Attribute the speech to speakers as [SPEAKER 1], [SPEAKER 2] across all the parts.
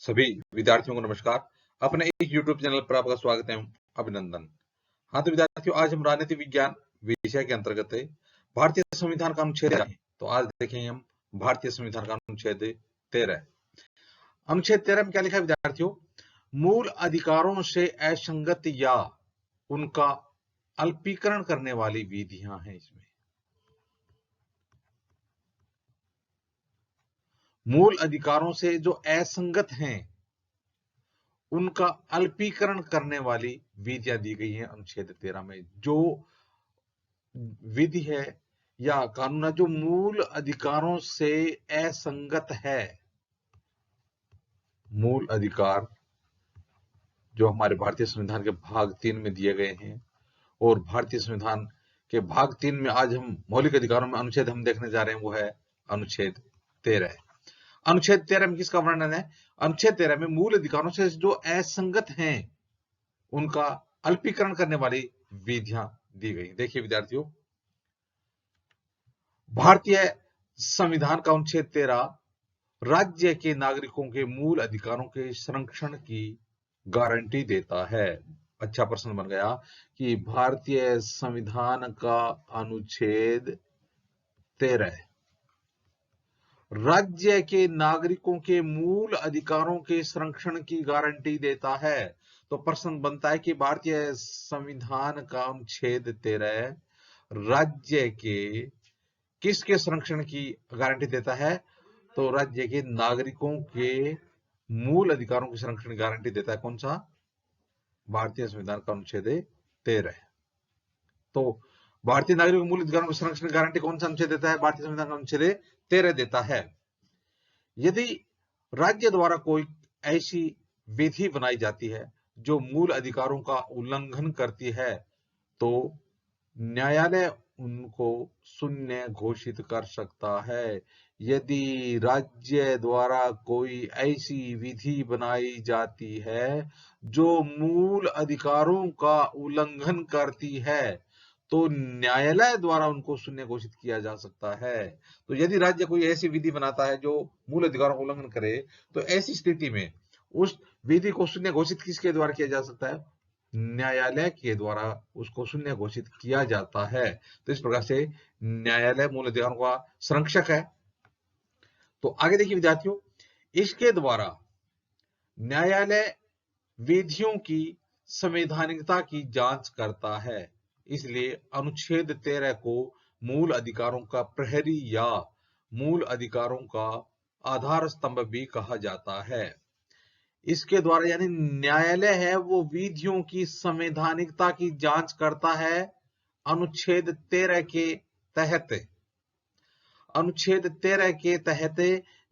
[SPEAKER 1] सभी विद्यार्थियों को नमस्कार। अपने एक YouTube चैनल पर आपका स्वागत है, अभिनंदन। हाँ तो विद्यार्थियों, आज हम राजनीति विज्ञान विषय के अंतर्गत भारतीय संविधान का अनुच्छेद है। तो आज देखेंगे हम भारतीय संविधान का अनुच्छेद 13। अनुच्छेद 13 में क्या लिखा है विद्यार्थियों? मूल अधिकारों से असंगत या उनका अल्पीकरण करने वाली विधियां हैं। इसमें मूल अधिकारों से जो असंगत हैं उनका अल्पीकरण करने वाली विधियां दी गई हैं अनुच्छेद 13 में। जो विधि है या कानून है जो मूल अधिकारों से असंगत है, मूल अधिकार जो हमारे भारतीय संविधान के भाग 3 में दिए गए हैं, और भारतीय संविधान के भाग 3 में आज हम मौलिक अधिकारों में अनुच्छेद हम देखने जा रहे हैं, वो है अनुच्छेद 13। अनुच्छेद 13 में किसका वर्णन है? अनुच्छेद 13 में मूल अधिकारों से जो असंगत हैं उनका अल्पीकरण करने वाली विधियां दी गई। देखिए विद्यार्थियों, भारतीय संविधान का अनुच्छेद 13 राज्य के नागरिकों के मूल अधिकारों के संरक्षण की गारंटी देता है। अच्छा प्रश्न बन गया कि भारतीय संविधान का अनुच्छेद 13 राज्य के नागरिकों के मूल अधिकारों के संरक्षण की गारंटी देता है। तो प्रश्न बनता है कि भारतीय संविधान का अनुच्छेद 13 राज्य के किसके संरक्षण की गारंटी देता है? तो राज्य के नागरिकों के मूल अधिकारों के संरक्षण की गारंटी देता है। कौन सा? भारतीय संविधान का अनुच्छेद 13। तो भारतीय नागरिकों के मूल अधिकारों के संरक्षण की गारंटी कौन सा अनुच्छेद देता है? भारतीय संविधान का अनुच्छेद 13 देता है। यदि राज्य द्वारा कोई ऐसी विधि बनाई जाती है जो मूल अधिकारों का उल्लंघन करती है, तो न्यायालय उनको शून्य घोषित कर सकता है। यदि राज्य द्वारा कोई ऐसी विधि बनाई जाती है जो मूल अधिकारों का उल्लंघन करती है, तो न्यायालय द्वारा उनको शून्य घोषित किया जा सकता है। तो यदि राज्य कोई ऐसी विधि बनाता है जो मूल अधिकारों का उल्लंघन करे, तो ऐसी स्थिति में उस विधि को शून्य घोषित किसके द्वारा किया जा सकता है? न्यायालय के द्वारा उसको शून्य घोषित किया जाता है। तो इस प्रकार से न्यायालय मूल अधिकारों का संरक्षक है। तो आगे देखिए विद्यार्थियों, इसके द्वारा न्यायालय विधियों की संवैधानिकता की जांच करता है। इसलिए अनुच्छेद 13 को मूल अधिकारों का प्रहरी या मूल अधिकारों का आधार स्तंभ भी कहा जाता है। इसके द्वारा यानी न्यायालय है वो विधियों की संवैधानिकता की जांच करता है। अनुच्छेद 13 के तहत अनुच्छेद 13 के तहत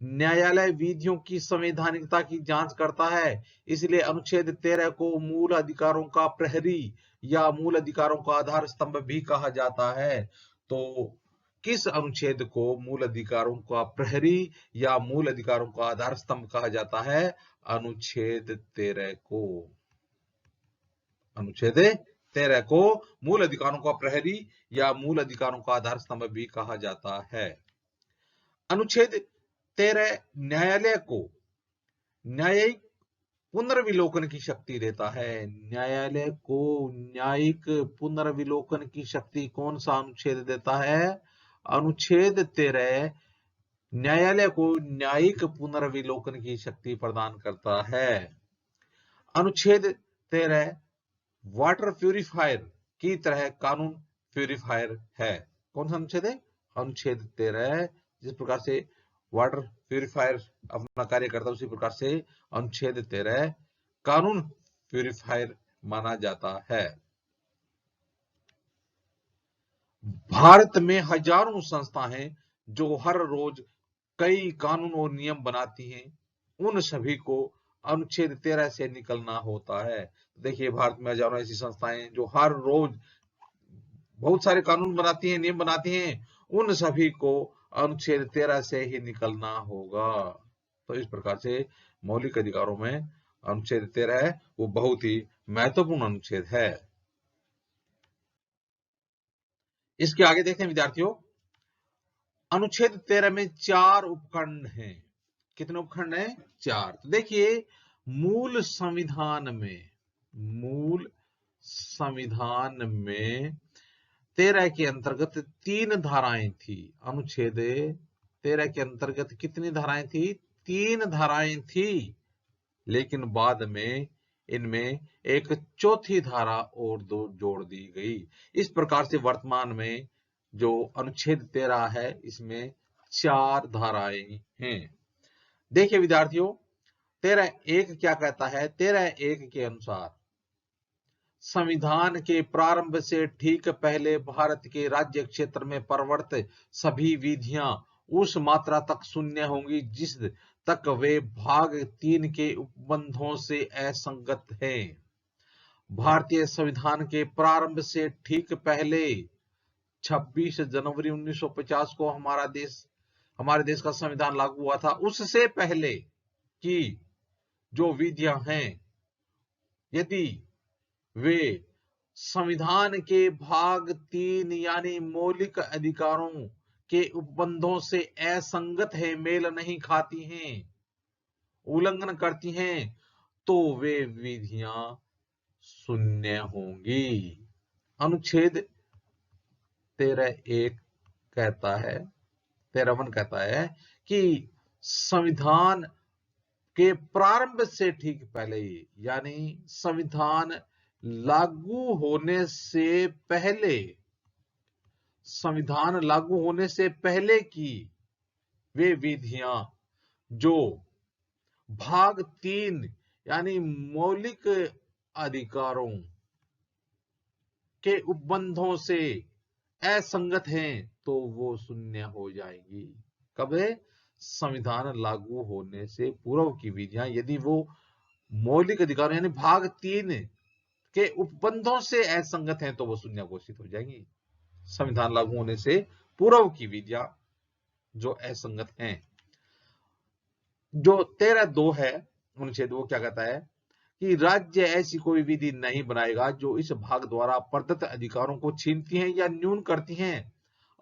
[SPEAKER 1] न्यायालय विधियों की संवैधानिकता की जांच करता है। इसलिए अनुच्छेद 13 को मूल अधिकारों का प्रहरी या मूल अधिकारों का आधार स्तंभ भी कहा जाता है। तो किस अनुच्छेद को मूल अधिकारों का प्रहरी या मूल अधिकारों का आधार स्तंभ कहा जाता है? अनुच्छेद 13 को। अनुच्छेद 13 को मूल अधिकारों का प्रहरी या मूल अधिकारों का आधार स्तंभ भी कहा जाता है। अनुच्छेद 13 न्यायालय को न्यायिक पुनर्विलोकन की शक्ति देता है। न्यायालय को न्यायिक पुनर्विलोकन की शक्ति कौन सा अनुच्छेद देता है? अनुच्छेद 13 न्यायालय को न्यायिक पुनर्विलोकन की शक्ति प्रदान करता है। अनुच्छेद 13 वाटर प्यूरिफायर की तरह कानून प्यूरिफायर है। कौन सा अनुच्छेद है? अनुच्छेद 13। जिस प्रकार से वाटर प्यूरिफायर अपना कार्य करता है, उसी प्रकार से अनुच्छेद 13 कानून प्यूरिफायर माना जाता है। भारत में हजारों संस्था हैं जो हर रोज कई कानून और नियम बनाती हैं। उन सभी को अनुच्छेद 13 से निकलना होता है। देखिए, भारत में हजारों ऐसी संस्थाएं जो हर रोज बहुत सारे कानून बनाती हैं, नियम बनाती हैं। उन सभी को अनुच्छेद 13 से ही निकलना होगा। तो इस प्रकार से मौलिक अधिकारों में अनुच्छेद 13 है वो बहुत ही महत्वपूर्ण अनुच्छेद है। इसके आगे देखते हैं विद्यार्थियों, अनुच्छेद 13 में 4 उपखंड हैं। कितने उपखंड हैं? 4। तो देखिए मूल संविधान में 13 के अंतर्गत 3 धाराएं थी। अनुच्छेद 13 के अंतर्गत कितनी धाराएं थी? 3 धाराएं थी। लेकिन बाद में इनमें एक चौथी धारा और दो जोड़ दी गई। इस प्रकार से वर्तमान में जो अनुच्छेद 13 है इसमें 4 धाराएं हैं। देखिए विद्यार्थियों 13(1) क्या कहता है? 13(1) के अनुसार संविधान के प्रारंभ से ठीक पहले भारत के राज्य क्षेत्र में प्रवर्तित सभी विधियां उस मात्रा तक शून्य होंगी जिस तक वे भाग 3 के उपबंधों से असंगत हैं। भारतीय संविधान के प्रारंभ से ठीक पहले 26 जनवरी 1950 को हमारे देश का संविधान लागू हुआ था। उससे पहले की जो विधियां हैं यदि वे संविधान के भाग 3 यानी मौलिक अधिकारों के उपबंधों से असंगत है, मेल नहीं खाती हैं, उल्लंघन करती हैं, तो वे विधियां शून्य होंगी। अनुच्छेद 13(1) कहता है 13(1) कहता है कि संविधान के प्रारंभ से ठीक पहले यानी संविधान लागू होने से पहले की वे विधियां जो भाग 3 यानी मौलिक अधिकारों के उपबंधों से असंगत हैं तो वो शून्य हो जाएंगी। कब है? संविधान लागू होने से पूर्व की विधियां यदि वो मौलिक अधिकार यानी भाग 3 के उपबंधों से असंगत हैं तो वो शून्य घोषित हो जाएंगी। संविधान लागू होने से पूर्व की विधियां जो असंगत हैं। जो 13(2) है अनुच्छेद वो क्या कहता है कि राज्य ऐसी कोई विधि नहीं बनाएगा जो इस भाग द्वारा प्रदत्त अधिकारों को छीनती है या न्यून करती है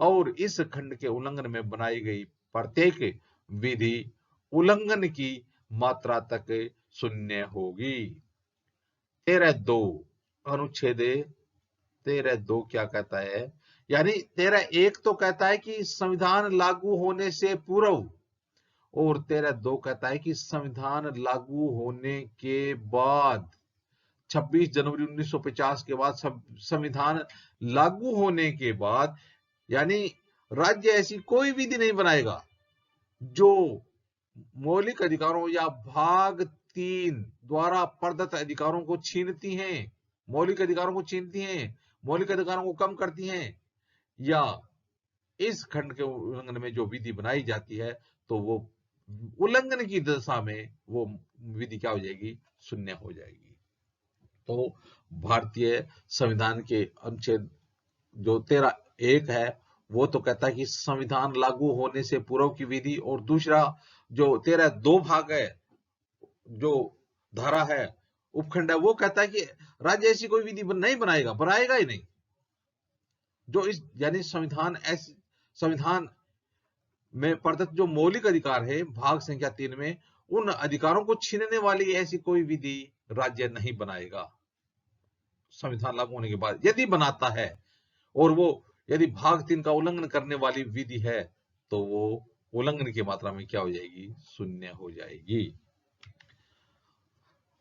[SPEAKER 1] और इस खंड के उल्लंघन में बनाई गई प्रत्येक विधि उल्लंघन की मात्रा तक शून्य होगी। 13(2) अनुच्छेद 13(2) क्या कहता है? यानी 13(1) तो कहता है कि संविधान लागू होने से पूर्व और 13(2) कहता है कि संविधान लागू होने के बाद 26 जनवरी 1950 के बाद संविधान लागू होने के बाद यानी राज्य ऐसी कोई विधि नहीं बनाएगा जो मौलिक अधिकारों या भाग 3 द्वारा प्रदत्त अधिकारों को छीनती हैं, मौलिक अधिकारों को कम करती हैं या इस खंड के उल्लंघन में जो विधि बनाई जाती है तो वो उल्लंघन की दशा में वो विधि क्या हो जाएगी? शून्य हो जाएगी। तो भारतीय संविधान के अनुच्छेद जो 13(1) है वो तो कहता है कि संविधान लागू होने से पूर्व की विधि, और दूसरा जो 13(2) भाग है जो धारा है उपखंड है वो कहता है कि राज्य ऐसी कोई विधि नहीं बनाएगा ही नहीं जो इस यानी संविधान में प्रदत्त जो मौलिक अधिकार है भाग संख्या 3 में उन अधिकारों को छीनने वाली ऐसी कोई विधि राज्य नहीं बनाएगा संविधान लागू होने के बाद। यदि बनाता है और वो यदि भाग 3 का उल्लंघन करने वाली विधि है तो वो उल्लंघन की मात्रा में क्या हो जाएगी? शून्य हो जाएगी।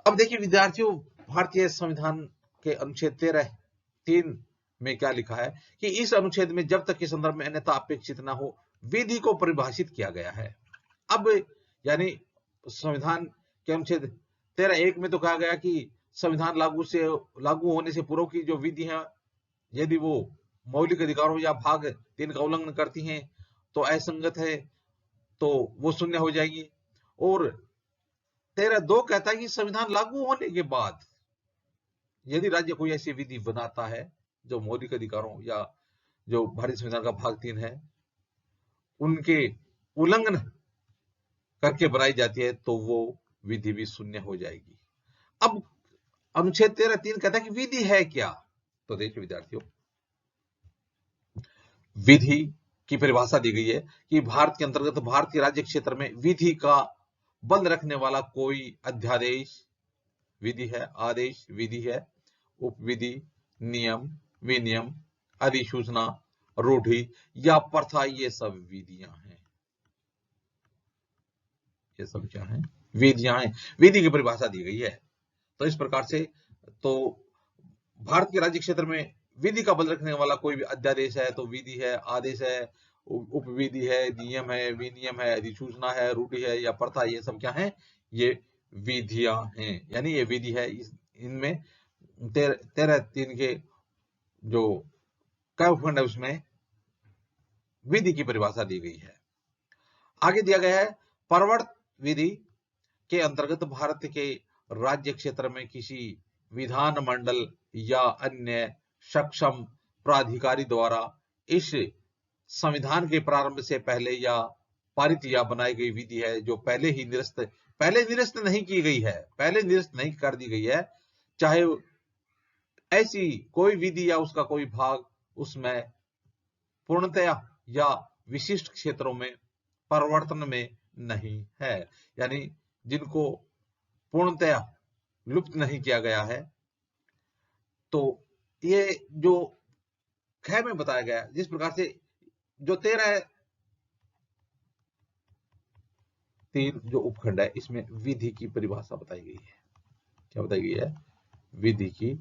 [SPEAKER 1] अब देखिए विद्यार्थियों भारतीय संविधान के अनुच्छेद 13(3) में क्या लिखा है कि इस अनुच्छेद में जब तक के संदर्भ में अन्यथा अपेक्षित न हो विधि को परिभाषित किया गया है। अब यानी संविधान के अनुच्छेद 13(1) में तो कहा गया कि संविधान लागू होने से पूर्व की जो विधि है यदि वो मौलिक अधिकारों या भाग 3 का उल्लंघन करती हैं तो असंगत है तो वो शून्य हो जाएगी। और 13(2) कहता है कि संविधान लागू होने के बाद यदि राज्य कोई ऐसी विधि बनाता है जो मौलिक अधिकारों या जो भारतीय संविधान का भाग 3 है उनके उल्लंघन करके बनाई जाती है तो वो विधि भी शून्य हो जाएगी। अब अनुच्छेद 13(3) कहता है कि विधि है क्या? तो देखिए विद्यार्थियों विधि की परिभाषा दी गई है कि भारत के अंतर्गत भारतीय राज्य क्षेत्र में विधि का बल रखने वाला कोई अध्यादेश, विधि है, आदेश विधि है, उपविधि, नियम, विनियम, अधिसूचना, रूढ़ि या प्रथा, ये सब विधियां हैं। ये सब क्या है? विधियां हैं। विधि की परिभाषा दी गई है। तो इस प्रकार से तो भारत के राज्य क्षेत्र में विधि का बल रखने वाला कोई भी अध्यादेश है तो विधि है, आदेश है, उपविधि है, नियम है, विनियम है, अधिसूचना है, रूढ़ि है या प्रथा, ये सब क्या है? ये विधियां हैं। यानी ये विधि है। इनमें 13(3) के जो उपखंड है उसमें विधि की परिभाषा दी गई है। आगे दिया गया है, प्रवर्त विधि के अंतर्गत भारत के राज्य क्षेत्र में किसी विधानमंडल या अन्य सक्षम प्राधिकारी द्वारा इस संविधान के प्रारंभ से पहले या पारित या बनाई गई विधि है जो पहले निरस्त नहीं की गई है, पहले निरस्त नहीं कर दी गई है, चाहे ऐसी कोई विधि या उसका कोई भाग उसमें पूर्णतया या विशिष्ट क्षेत्रों में परिवर्तन में नहीं है, यानी जिनको पूर्णतया लुप्त नहीं किया गया है। तो ये जो ख में बताया गया, जिस प्रकार से जो 13(3) जो उपखंड है इसमें विधि की परिभाषा बताई गई है। क्या बताई गई है? विधि की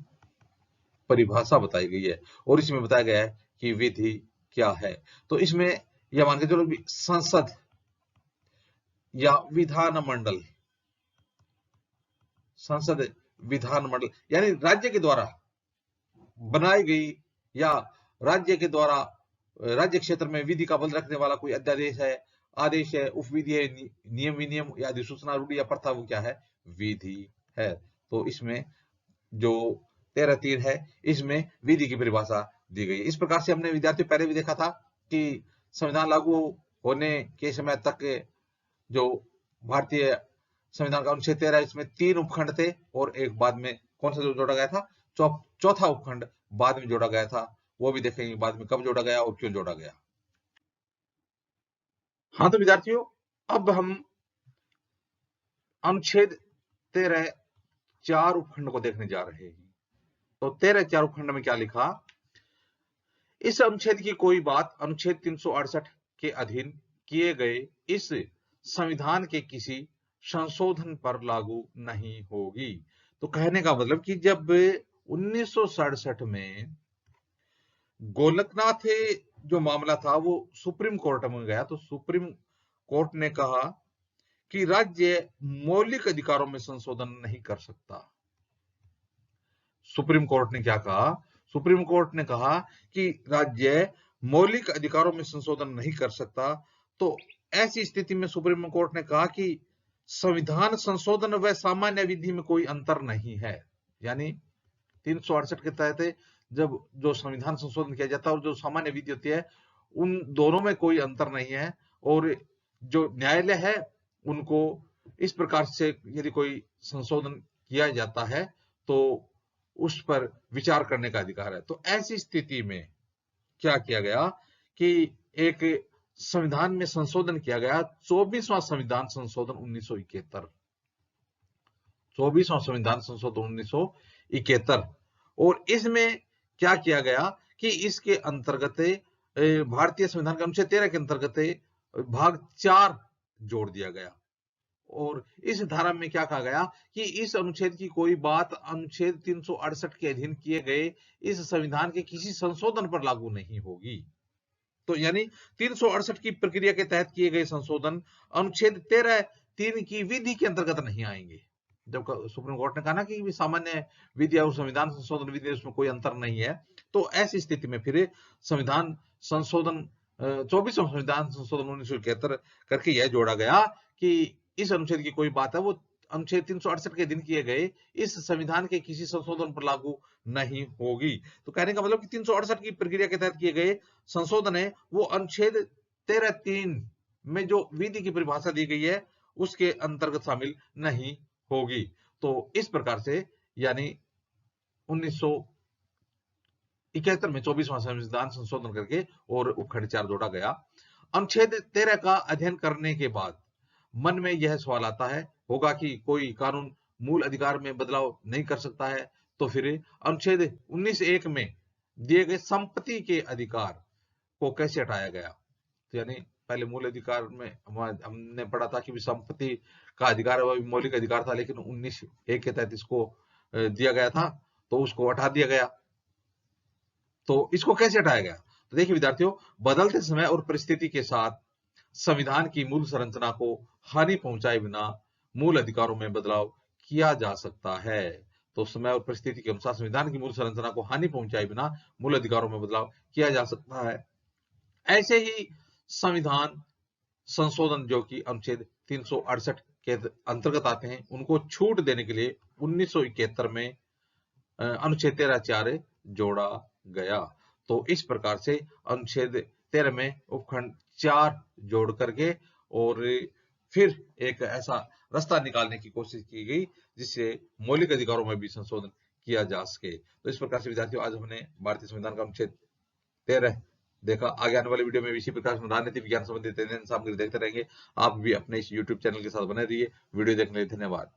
[SPEAKER 1] परिभाषा बताई गई है और इसमें बताया गया है कि विधि क्या है। तो इसमें यह मान के चलो संसद या विधानमंडल, संसद विधानमंडल यानी राज्य के द्वारा बनाई गई या राज्य के द्वारा राज्य क्षेत्र में विधि का बल रखने वाला कोई अध्यादेश है, आदेश है, उपविधि है, नियम विनियम या अधिसूचना, रूढ़ि या प्रथा, वो क्या है? विधि है। तो इसमें जो 13(3) है इसमें विधि की परिभाषा दी गई है। इस प्रकार से हमने विद्यार्थी पहले भी देखा था कि संविधान लागू होने के समय तक जो भारतीय संविधान का अनुच्छेद 13 इसमें 3 उपखंड थे और एक बाद में कौन सा जो जोड़ा गया था? चौथा उपखंड बाद में जोड़ा गया था। वो भी देखेंगे बाद में कब जोड़ा गया और क्यों जोड़ा गया। हाँ तो विद्यार्थियों, अब हम अनुच्छेद 13 4 उपखंड को देखने जा रहे हैं। तो 13 4 उपखंड में क्या लिखा? इस अनुच्छेद की कोई बात अनुच्छेद 368 के अधीन किए गए इस संविधान के किसी संशोधन पर लागू नहीं होगी। तो कहने का मतलब कि जब 1967 में गोलकनाथ जो मामला था वो सुप्रीम कोर्ट में गया, तो सुप्रीम कोर्ट ने कहा कि राज्य मौलिक अधिकारों में संशोधन नहीं कर सकता। सुप्रीम कोर्ट ने क्या कहा? सुप्रीम कोर्ट ने कहा कि राज्य मौलिक अधिकारों में संशोधन नहीं कर सकता। तो ऐसी स्थिति में सुप्रीम कोर्ट ने कहा कि संविधान संशोधन व सामान्य विधि में कोई अंतर नहीं है। यानी 368 के तहत जब जो संविधान संशोधन किया जाता है और जो सामान्य विधि होती है उन दोनों में कोई अंतर नहीं है, और जो न्यायालय है उनको इस प्रकार से यदि कोई संशोधन किया जाता है तो उस पर विचार करने का अधिकार है। तो ऐसी स्थिति में क्या किया गया कि एक संविधान में संशोधन किया गया, 24वां संविधान संशोधन 1971, 24वां संविधान संशोधन 1971। और इसमें क्या किया गया कि इसके अंतर्गत भारतीय संविधान के अनुच्छेद 13 के अंतर्गत भाग 4 जोड़ दिया गया और इस धारा में क्या कहा गया कि इस अनुच्छेद की कोई बात अनुच्छेद 368 के अधीन किए गए इस संविधान के किसी संशोधन पर लागू नहीं होगी। तो यानी 368 की प्रक्रिया के तहत किए गए संशोधन अनुच्छेद 13(3) की विधि के अंतर्गत नहीं आएंगे। जब सुप्रीम कोर्ट ने कहा ना कि सामान्य विधि और संविधान संशोधन विधि उसमें कोई अंतर नहीं है, तो ऐसी स्थिति में फिर संविधान संशोधन 24वां संविधान संशोधन 1971 करके यह जोड़ा गया कि इस अनुच्छेद की कोई बात है वो अनुच्छेद 368 के दिन किए गए इस संविधान के किसी संशोधन पर लागू नहीं होगी। तो कहने का मतलब कि 368 की प्रक्रिया के तहत किए गए संशोधन है वो अनुच्छेद 13(3) में जो विधि की परिभाषा दी गई है उसके अंतर्गत शामिल नहीं होगी। तो इस प्रकार से यानी 1971 में 24वां संविधान संशोधन करके और उपखंड 4 जोड़ा गया। अनुच्छेद 13 का अध्ययन करने के बाद मन में यह सवाल आता है होगा कि कोई कानून मूल अधिकार में बदलाव नहीं कर सकता है, तो फिर अनुच्छेद 19(1) में दिए गए संपत्ति के अधिकार को कैसे हटाया गया? तो यानी पहले मूल अधिकार में हमने पढ़ा था कि संपत्ति का अधिकार वह मौलिक अधिकार था, लेकिन 19(1) के तहत इसको दिया गया था, तो उसको हटा दिया गया। तो इसको कैसे हटाया गया? तो देखिए विद्यार्थियों, बदलते समय और परिस्थिति के साथ संविधान की मूल संरचना को हानि पहुंचाए बिना मूल अधिकारों में बदलाव किया जा सकता है। तो समय और परिस्थिति के अनुसार संविधान की मूल संरचना को हानि पहुंचाए बिना मूल अधिकारों में बदलाव किया जा सकता है। ऐसे ही संविधान संशोधन जो कि अनुच्छेद 368 के अंतर्गत आते हैं, उनको छूट देने के लिए 1971 में अनुच्छेद 13(4) जोड़ा गया। तो इस प्रकार से अनुच्छेद 13 में उपखंड 4 जोड़ करके और फिर एक ऐसा रास्ता निकालने की कोशिश की गई जिससे मौलिक अधिकारों में भी संशोधन किया जा सके। तो इस प्रकार से विद्यार्थियों, आज हमने भारतीय संविधान का अनुच्छेद 13 देखा। आगे आने वाले वीडियो में इसी प्रकार राजनीति विज्ञान संबंधित सामग्री देखते रहेंगे। आप भी अपने इस YouTube चैनल के साथ बने रहिए। वीडियो देखने के लिए धन्यवाद।